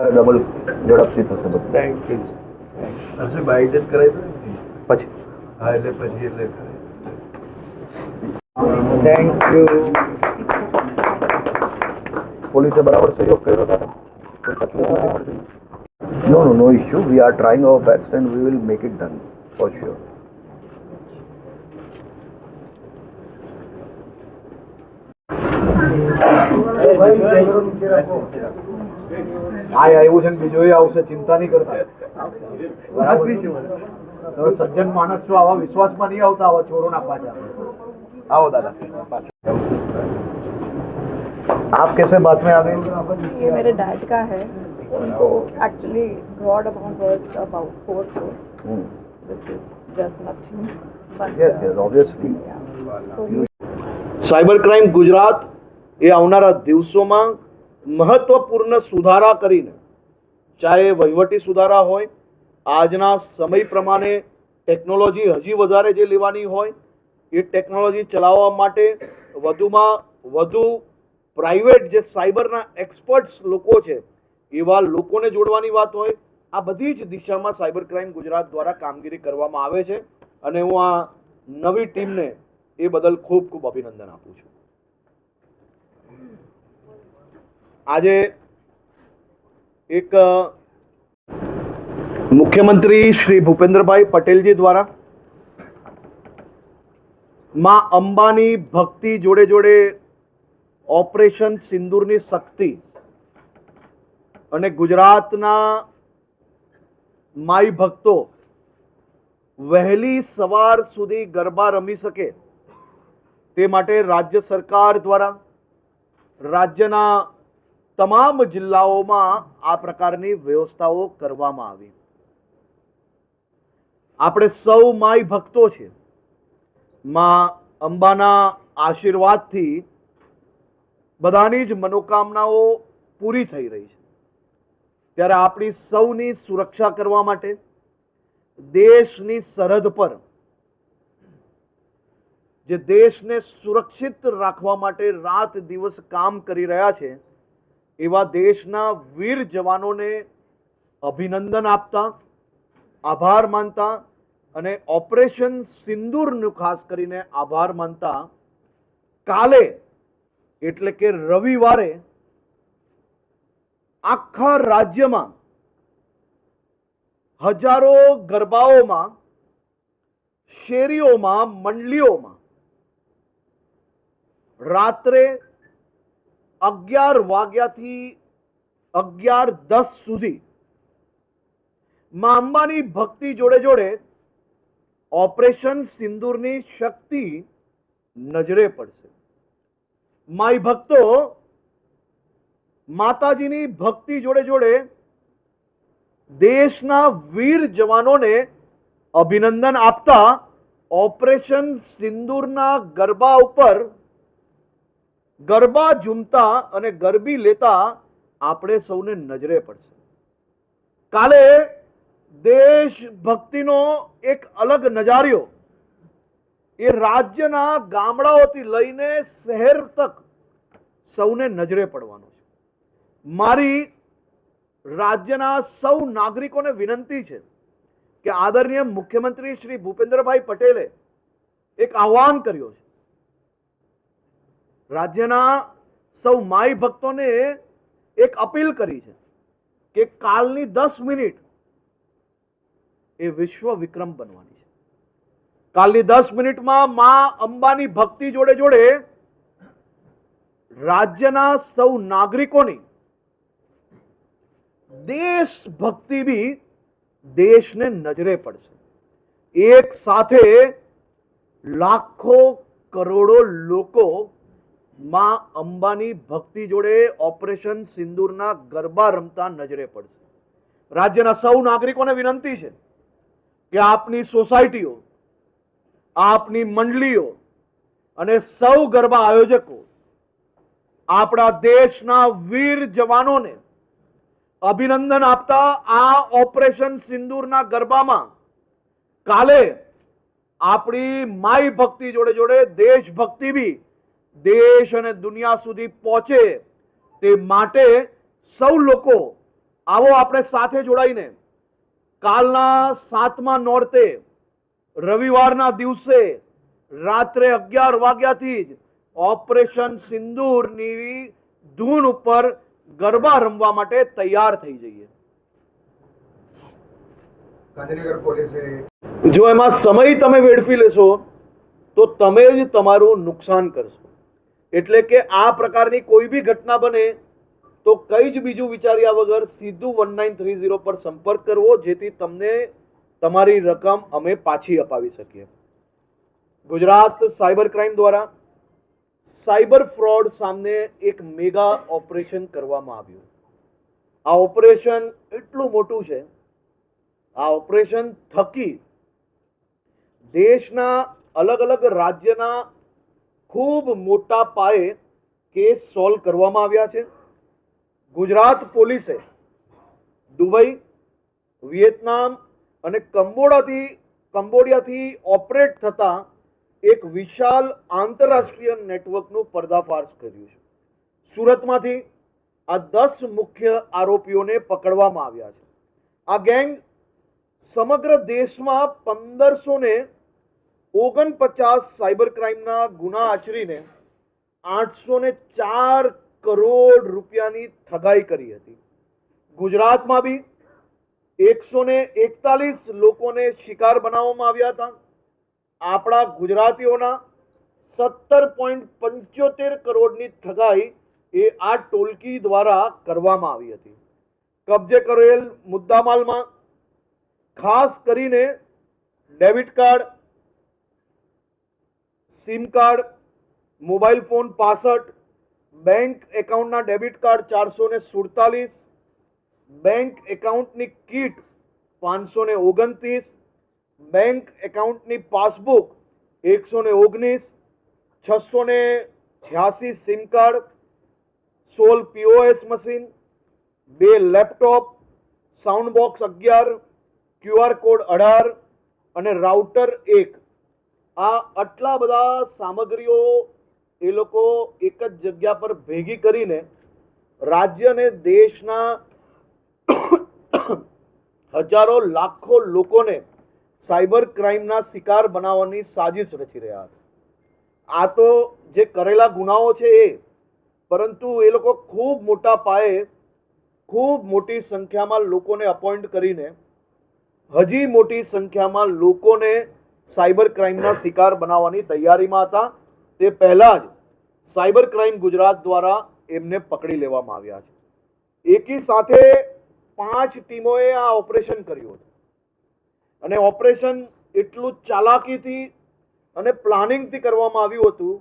Double ઝડપથી થશે બધું. Thank you. હર્ષભાઈ બાઇક જ કરાવી દો ને પછી હા એટલે પછી એટલે થેન્ક યુ. પોલીસે બરાબર સહયોગ કર્યો હતો, કોઈ તકલીફ નથી પડતી? No issue. We are trying our best and we will make it done for sure. હા એવું છે ને બીજું આવશે, ચિંતા નહીં કરતા. બરાબર છે. તમે સજ્જન માણસ છો, આવા વિશ્વાસમાં નહીં આવતા આવા ચોરોના પાછા. आओ दादा पास। आप कैसे बात में आ गए? ये मेरे डैड का है, उनको actually broad amount was about 4 crore. This is just nothing. But, yes, obviously. Yeah. So cyber crime Gujarat એ આવનારા દિવસોમાં મહત્વપૂર્ણ સુધારા કરીને, ચાહે વહીવટી સુધારા હોય, આજના સમય પ્રમાણે ટેકનોલોજી હજી વધારે જે લેવાની હોય એ ટેકનોલોજી ચલાવવા માટે વધુમાં વધુ પ્રાઇવેટ જે સાયબરના એક્સપર્ટ્સ લોકો છે એવા લોકોને જોડવાની વાત હોય, આ બધી જ દિશામાં સાયબર ક્રાઇમ ગુજરાત દ્વારા કામગીરી કરવામાં આવે છે અને હું આ નવી ટીમને એ બદલ ખૂબ ખૂબ અભિનંદન આપું છું. આજે એક મુખ્યમંત્રી શ્રી ભૂપેન્દ્રભાઈ પટેલજી દ્વારા માં અંબાની ભક્તિ જોડે જોડે ઓપરેશન સિંદૂરની શક્તિ અને ગુજરાતના માઈ ભક્તો વહેલી સવાર સુધી ગરબા રમી શકે તે માટે રાજ્ય સરકાર દ્વારા રાજ્યના તમામ જિલ્લાઓમાં આ પ્રકારની વ્યવસ્થાઓ કરવામાં આવી. આપણે સૌ માઈ ભક્તો છે, માં અંબાના આશીર્વાદથી બધાની જ મનોકામનાઓ પૂરી થઈ રહી છે. ત્યારે આપણી સૌની સુરક્ષા કરવા માટે દેશની સરહદ પર જે દેશને સુરક્ષિત રાખવા માટે રાત દિવસ કામ કરી રહ્યા છે એવા દેશના વીર જવાનોને અભિનંદન આપતા, આભાર માનતા અને ઓપરેશન સિંદૂરનું ખાસ કરીને આભાર માનતા કાલે એટલે કે રવિવારે આખા રાજ્યમાં હજારો ગરબાઓમાં, શેરીઓમાં, મંડળીઓમાં રાત્રે 11 વાગ્યાથી 11:10 સુધી માં અંબાની ભક્તિ જોડે જોડે ઓપરેશન સિંદૂરની શક્તિ નજરે પડશે. માઈ ભક્તો માતાજીની ભક્તિ જોડે જોડે દેશના વીર જવાનોને અભિનંદન આપતા ઓપરેશન સિંદૂરના ગરબા ઉપર ગરબા ઝૂમતા અને ગરબી લેતા આપણે સૌને નજરે પડશે. કાલે દેશભક્તિનો એક અલગ નજારો એ રાજ્યના ગામડાઓથી લઈને શહેર તક સૌને નજરે પડવાનો છે. મારી રાજ્યના સૌ નાગરિકોને વિનંતી છે કે આદરણીય મુખ્યમંત્રી શ્રી ભૂપેન્દ્રભાઈ પટેલે એક આહ્વાન કર્યો છે. રાજ્યના સૌ માઈ ભક્તોને એક અપીલ કરી છે કે કાલની 10 મિનિટ એ વિશ્વ વિક્રમ બનવાની છે. કાલની 10 મિનિટમાં માં અંબાની ભક્તિ જોડે જોડે રાજ્યના સૌ નાગરિકોની દેશભક્તિ બી દેશને નજરે પડશે. એક સાથે લાખો કરોડો લોકો માં અંબાની ભક્તિ જોડે ઓપરેશન સિંદૂરના ગરબા રમતા નજરે પડશે. રાજ્યના સૌ નાગરિકોને વિનંતી છે કે આપની સોસાયટીઓ, આપની મંડળીઓ અને સૌ ગરબા આયોજકો આપણા દેશના વીર જવાનોને અભિનંદન આપતા આ ઓપરેશન સિંદૂરના ગરબામાં કાલે આપણી માઈ ભક્તિ જોડે જોડે દેશભક્તિ બી દેશ અને દુનિયા સુધી પહોંચે તે માટે સૌ લોકો આવો આપણે સાથે જોડાઈને કાલના 7મા નોરતે રવિવારના દિવસે રાત્રે 11 વાગ્યાથી જ ઓપરેશન સિંદૂરની ધૂન ઉપર ગરબા રમવા માટે તૈયાર થઈ જઈએ. ગાંધીનગર પોલીસે જો એમાં સમય તમે વેડફી લેશો તો તમે જ તમારું નુકસાન કરશો. એટલે કે આ પ્રકારની કોઈ બી ઘટના બને તો કઈ જ બીજું વિચાર્યા વગર સીધું 1930 પર સંપર્ક કરવો, જેથી તમને તમારી રકમ અમે પાછી અપાવી શકીએ. ગુજરાત સાયબર ક્રાઇમ દ્વારા સાયબર ફ્રોડ સામે એક મેગા ઓપરેશન કરવામાં આવ્યું. આ ઓપરેશન એટલું મોટું છે, આ ઓપરેશન થકી દેશના અલગ અલગ રાજ્યના ખૂબ મોટા પાયે કેસ સોલ્વ કરવામાં આવ્યા છે. ગુજરાત પોલીસે દુબઈ, વિયેતનામ અને કંબોડિયાથી ઓપરેટ થતા એક વિશાળ આંતરરાષ્ટ્રીય નેટવર્કનું પર્દાફાશ કર્યું છે. સુરતમાંથી આ 10 મુખ્ય આરોપીઓને પકડવામાં આવ્યા છે. આ ગેંગ સમગ્ર દેશમાં 1549 સાયબર ક્રાઇમના ગુના આચરીને 804 કરોડ રૂપિયાની ઠગાઈ કરી હતી. ગુજરાતમાં બી 141 લોકોને શિકાર બનાવવામાં આવ્યા હતા. આપણા ગુજરાતીઓના 17.75 કરોડની ઠગાઈ એ આ ટોલકી દ્વારા કરવામાં આવી હતી. કબજે કરેલ મુદ્દામાલમાં ખાસ કરીને debit card, sim card, mobile phone 65, bank એકાઉન્ટના ડેબિટ કાર્ડ 447, બેંક એકાઉન્ટની કીટ 529, બેંક એકાઉન્ટની passbook 119, 686 sim card, 16 POS machine, 2 laptop, sound box 11, QR code 18 અને રાઉટર 1. આ આટલા બધા સામગ્રીઓ એ લોકો એક જ જગ્યા પર ભેગી કરીને રાજ્ય અને દેશના હજારો લાખો લોકોને સાયબર ક્રાઇમના શિકાર બનાવવાની સાજિશ રચી રહ્યા હતા. આ તો જે કરેલા ગુનાઓ છે એ, પરંતુ એ લોકો ખૂબ મોટા પાયે ખૂબ મોટી સંખ્યામાં લોકોને અપોઇન્ટ કરીને હજી મોટી સંખ્યામાં લોકોને સાયબર ક્રાઇમના શિકાર બનાવવાની તૈયારીમાં હતા. તે પહેલા જ સાયબર ક્રાઇમ ગુજરાત દ્વારા એમને પકડી લેવામાં આવ્યા છે. એકી સાથે 5 ટીમોએ આ ઓપરેશન કર્યું હતું અને ઓપરેશન એટલું ચાલાકીથી અને પ્લાનિંગથી કરવામાં આવ્યું હતું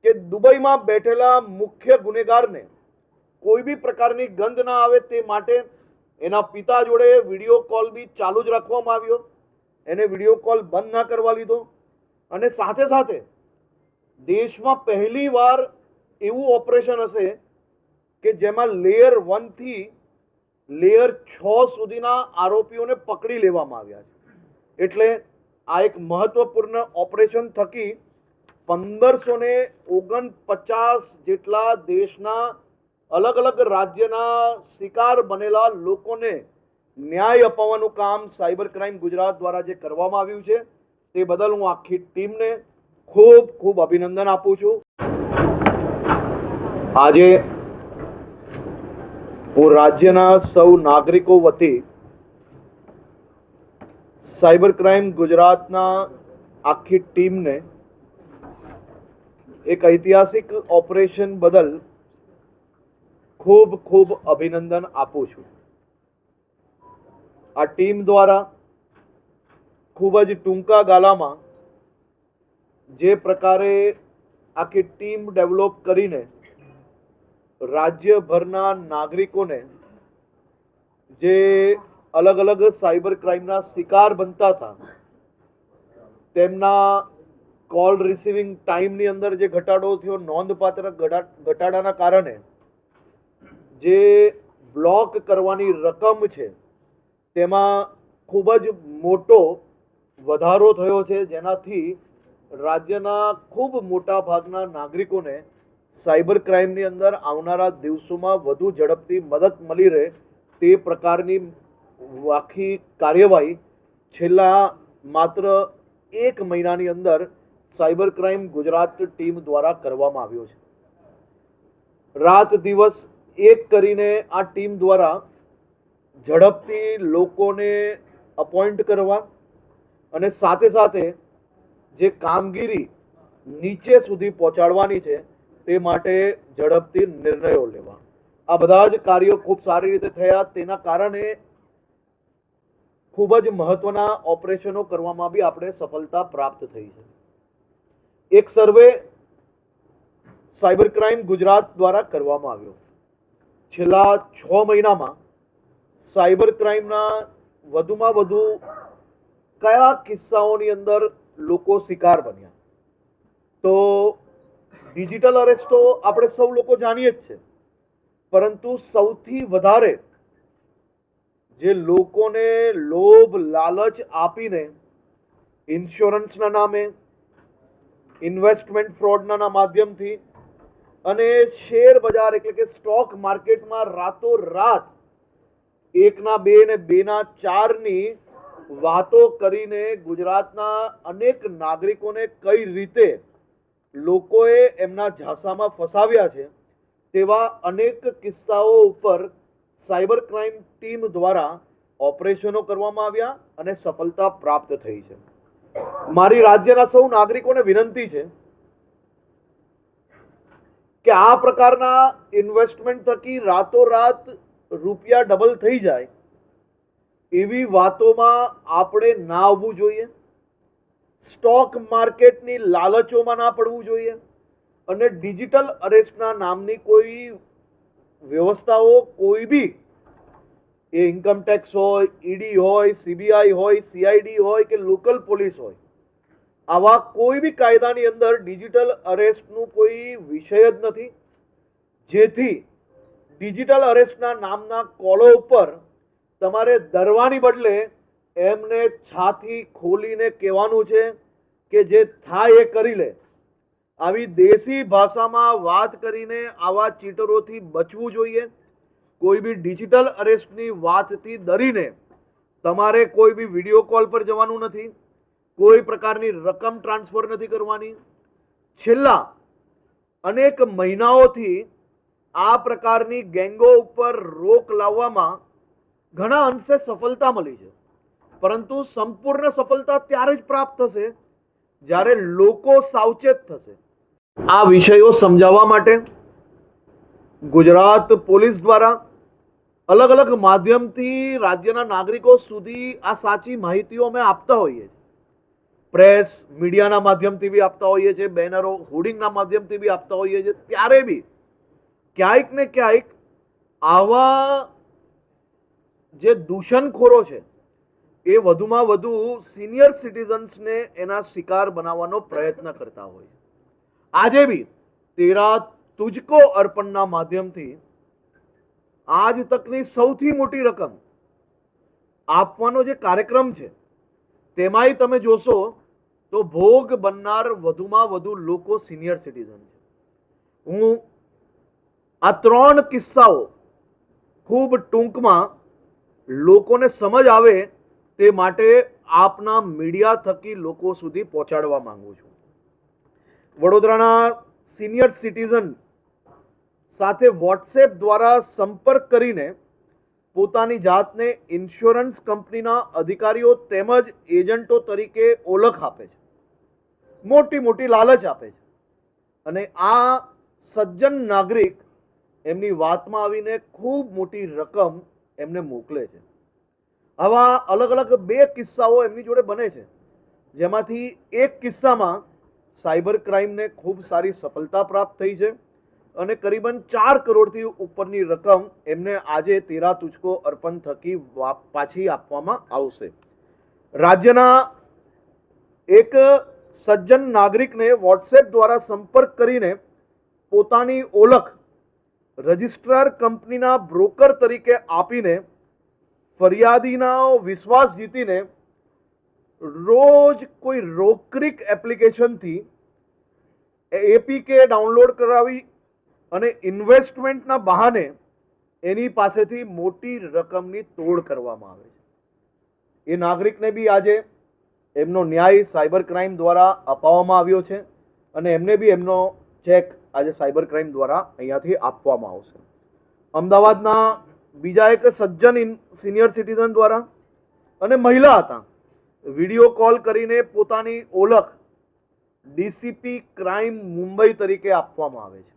કે દુબઈમાં બેઠેલા મુખ્ય ગુનેગારને કોઈ બી પ્રકારની ગંધ ના આવે તે માટે એના પિતા જોડે વિડીયો કોલ બી ચાલુ જ રાખવામાં આવ્યો. એને વિડીયો કોલ બંધ ના કરવા લીધો અને સાથે સાથે દેશમાં પહેલી વાર એવું ઓપરેશન હશે કે જેમાં લેયર 1 થી લેયર 6 સુધીના આરોપીઓને પકડી લેવામાં આવ્યા છે. એટલે આ એક મહત્વપૂર્ણ ઓપરેશન થકી 1549 જેટલા દેશના અલગ અલગ રાજ્યના શિકાર બનેલા લોકોને ન્યાય અપાવવાનું કામ સાયબર ક્રાઇમ ગુજરાત દ્વારા જે કરવામાં આવ્યું છે તે બદલ હું આખી ટીમને ખૂબ ખૂબ અભિનંદન આપું છું. આજે હું રાજ્યના સૌ નાગરિકો વતી સાયબર ક્રાઇમ ગુજરાતના આખી ટીમને એક ઐતિહાસિક ઓપરેશન બદલ ખૂબ ખૂબ અભિનંદન આપું છું. આ ટીમ દ્વારા ખૂબ જ ટૂંકા ગાળામાં જે પ્રકારે આખી ટીમ ડેવલપ કરીને રાજ્યભરના નાગરિકોને જે અલગ અલગ સાયબર ક્રાઇમના શિકાર બનતા હતા તેમના કોલ રિસીવિંગ ટાઈમની અંદર જે ઘટાડો થયો, નોંધપાત્ર ઘટાડાના કારણે જે બ્લોક કરવાની રકમ છે તેમાં ખૂબ જ મોટો વધારો થયો છે, જેનાથી રાજ્યના ખૂબ મોટા ભાગના નાગરિકોને સાયબર ક્રાઇમની અંદર આવનારા દિવસોમાં વધુ ઝડપથી મદદ મળી રહે તે પ્રકારની આખી કાર્યવાહી છેલ્લા માત્ર 1 મહિનાની અંદર સાયબર ક્રાઇમ ગુજરાત ટીમ દ્વારા કરવામાં આવ્યો છે. રાત દિવસ એક કરીને આ ટીમ દ્વારા ઝડપથી લોકોને અપોઇન્ટ કરવા અને સાથે સાથે જે કામગીરી નીચે સુધી પહોંચાડવાની છે તે માટે ઝડપથી નિર્ણયો લેવા, આ બધા જ કાર્યો ખૂબ સારી રીતે થયા. તેના કારણે ખૂબ જ મહત્વના ઓપરેશનો કરવામાં બી આપણે સફળતા પ્રાપ્ત થઈ છે. એક સર્વે સાયબર ક્રાઇમ ગુજરાત દ્વારા કરવામાં આવ્યો. છેલ્લા 6 મહિનામાં સાયબર ક્રાઇમના વધુમાં વધુ કયા કિસ્સાઓની અંદર લોકો શિકાર બન્યા, તો ડિજિટલ અરેસ્ટ તો આપણે સૌ લોકો જાણીએ જ છે, પરંતુ સૌથી વધારે જે લોકોને લોભ લાલચ આપીને ઇન્સ્યોરન્સના નામે, ઇન્વેસ્ટમેન્ટ ફ્રોડના માધ્યમથી અને શેર બજાર એટલે કે સ્ટોક માર્કેટમાં રાતોરાત 1ના 2 ને 2ના 4ની વાતો કરીને ગુજરાતના અનેક નાગરિકોને કઈ રીતે લોકોએ એમના ઝાંસામાં ફસાવ્યા છે તેવા અનેક કિસ્સાઓ ઉપર સાયબર ક્રાઇમ ટીમ દ્વારા ઓપરેશનો કરવામાં આવ્યા અને સફળતા પ્રાપ્ત થઈ છે. મારી રાજ્યના સૌ નાગરિકોને વિનંતી છે કે આ પ્રકારના ઇન્વેસ્ટમેન્ટ થકી રાતોરાત રૂપિયા ડબલ થઈ જાય એવી વાતોમાં આપણે ના આવવું જોઈએ, સ્ટોક માર્કેટની લાલચોમાં ના પડવું જોઈએ અને ડિજિટલ અરેસ્ટના નામની કોઈ વ્યવસ્થાઓ કોઈ બી, એ ઇન્કમ ટેક્સ હોય, ઈડી હોય, સીબીઆઈ હોય, સીઆઈડી હોય કે લોકલ પોલીસ હોય, આવા કોઈ બી કાયદાની અંદર ડિજિટલ અરેસ્ટનું કોઈ વિષય જ નથી. જેથી ડિજિટલ અરેસ્ટના નામના કોલો ઉપર તમારે ડરવાની બદલે એમને છાતી ખોલીને કહેવાનું છે કે જે થાય એ કરી લે. આવી દેશી ભાષામાં વાત કરીને આવા ચીટરોથી બચવું જોઈએ. કોઈ બી ડિજિટલ અરેસ્ટની વાતથી ડરીને તમારે કોઈ બી વિડીયો કોલ પર જવાનું નથી, કોઈ પ્રકારની રકમ ટ્રાન્સફર નથી કરવાની. છેલ્લા અનેક મહિનાઓથી આ પ્રકારની ગેંગો ઉપર રોક લાવવામાં ઘણા અંશે સફળતા મળી છે, પરંતુ સંપૂર્ણ સફળતા ત્યારે જ પ્રાપ્ત થશે જ્યારે લોકો સાવચેત થશે. આ વિષયો સમજાવવા માટે ગુજરાત પોલીસ દ્વારા અલગ અલગ માધ્યમથી રાજ્યના નાગરિકો સુધી આ સાચી માહિતીઓ અમે આપતા હોઈએ છીએ. પ્રેસ મીડિયાના માધ્યમથી બી આપતા હોઈએ છીએ, બેનરો હોર્ડિંગના માધ્યમથી બી આપતા હોઈએ છીએ. ત્યારે બી ક્યાંક ને ક્યાંક આવા જે દૂષણખોરો છે એ વધુમાં વધુ સિનિયર સિટીઝન્સને એના શિકાર બનાવવાનો પ્રયત્ન કરતા હોય. આજે બી 13 તુજકો અર્પણના માધ્યમથી આજ તકની સૌથી મોટી રકમ આપવાનો જે કાર્યક્રમ છે તેમાંય તમે જોશો તો ભોગ બનનાર વધુમાં વધુ લોકો સિનિયર સિટીઝન છે. હું આ 3 કિસ્સાઓ ખૂબ ટૂંકમાં લોકોને સમજ આવે તે માટે આપના મીડિયા થકી લોકો સુધી પહોંચાડવા માંગુ છું. વડોદરાના સિનિયર સિટીઝન સાથે વોટ્સએપ દ્વારા સંપર્ક કરીને પોતાની જાતને ઇન્સ્યોરન્સ કંપનીના અધિકારીઓ તેમજ એજન્ટો તરીકે ઓળખ આપે છે, મોટી મોટી લાલચ આપે છે અને આ સજ્જન નાગરિક એમની વાતમાં આવીને ખૂબ મોટી રકમ એમને મોકલે છે. આવા અલગ અલગ 2 કિસ્સાઓ એમની જોડે બને છે, જેમાંથી એક કિસ્સામાં સાયબર ક્રાઇમને ખૂબ સારી સફળતા પ્રાપ્ત થઈ છે અને કરીબન 4 કરોડથી ઉપરની રકમ એમને આજે 13 તુજકો અર્પણ થકી પાછી આપવામાં આવશે. રાજ્યના એક સજ્જન નાગરિકને વોટ્સએપ દ્વારા સંપર્ક કરીને પોતાની ઓળખ રજિસ્ટ્રાર કંપનીના બ્રોકર તરીકે આપીને ફરિયાદીનો વિશ્વાસ જીતીને રોજ કોઈ રોકરિક એપ્લિકેશનથી એપીકે ડાઉનલોડ કરાવી અને ઇન્વેસ્ટમેન્ટના બહાને એની પાસેથી મોટી રકમની તોડ કરવામાં આવે છે. એ નાગરિકને બી આજે એમનો ન્યાય સાયબર ક્રાઇમ દ્વારા અપાવવામાં આવ્યો છે અને એમને બી એમનો ચેક આજે સાયબર ક્રાઇમ દ્વારા અહીંયાથી આપવામાં આવશે. અમદાવાદના બીજા એક સજ્જન સિનિયર સિટીઝન દ્વારા અને મહિલા હતા, વિડીયો કોલ કરીને પોતાની ઓળખ ડીસીપી ક્રાઇમ મુંબઈ તરીકે આપવામાં આવે છે.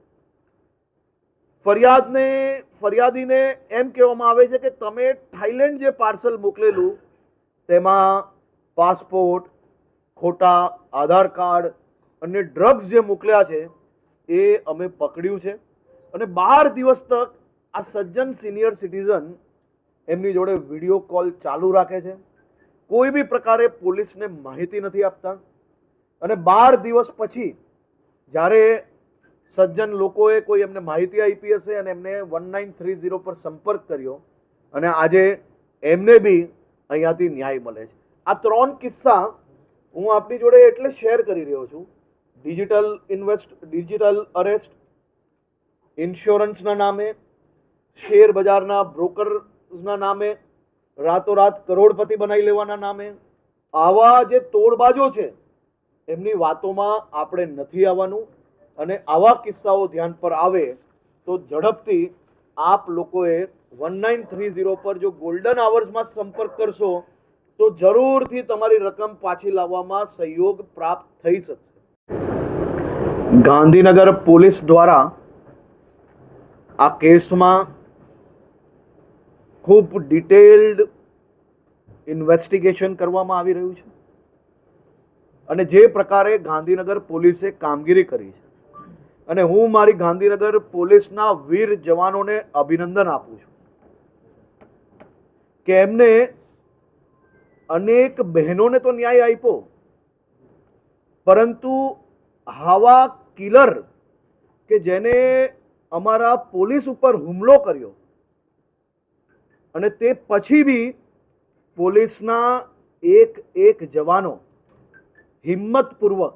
ફરિયાદીને એમ કહેવામાં આવે છે કે તમે થાઈલેન્ડ જે પાર્સલ મોકલેલું તેમાં પાસપોર્ટ, ખોટા આધાર કાર્ડ અને ડ્રગ્સ જે મોકલ્યા છે એ અમે પકડ્યું છે અને 12 દિવસ તક આ સજ્જન સિનિયર સિટીઝન એમની જોડે વિડીયો કોલ ચાલુ રાખે છે. કોઈ બી પ્રકારે પોલીસને માહિતી નથી આપતા અને 12 દિવસ પછી જ્યારે સજ્જન લોકોએ કોઈ એમને માહિતી આપી હશે અને એમને 1930 પર સંપર્ક કર્યો અને આજે એમને બી અહીંયાથી ન્યાય મળે છે. આ 3 કિસ્સા હું આપની જોડે એટલે શેર કરી રહ્યો છું. ડિજિટલ અરેસ્ટ, ઇન્સ્યોરન્સના નામે, શેર બજારના બ્રોકર્સના નામે, રાતોરાત કરોડપતિ બનાવી લેવાના નામે, આવા જે તોડબાજો છે એમની વાતોમાં આપણે નથી આવવાનું અને આવા કિસ્સાઓ ધ્યાન પર આવે તો ઝડપથી આપ લોકોએ 1930 પર જો ગોલ્ડન આવર્સમાં સંપર્ક કરશો તો જરૂરથી તમારી રકમ પાછી લાવવામાં સહયોગ પ્રાપ્ત થઈ શકશે. ગાંધીનગર પોલીસ દ્વારા આ કેસમાં ખૂબ ડિટેલ્ડ ઇન્વેસ્ટિગેશન કરવામાં આવી રહ્યું છે અને જે પ્રકારે ગાંધીનગર પોલીસે કામગીરી કરી છે અને હું મારી ગાંધીનગર પોલીસના વીર જવાનોને અભિનંદન આપું છું કે એમને અનેક બહેનોને તો ન્યાય આપ્યો, પરંતુ આવા કિલર કે જેને અમારા પોલીસ ઉપર હુમલો કર્યો અને તે પછી બી પોલીસના એક જવાનો હિંમતપૂર્વક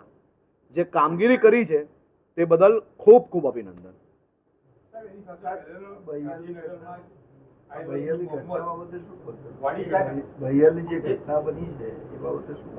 જે કામગીરી કરી છે તે બદલ ખૂબ ખૂબ અભિનંદન. ભૈયાલી જે ઘટના બની છે એ બાબતે શું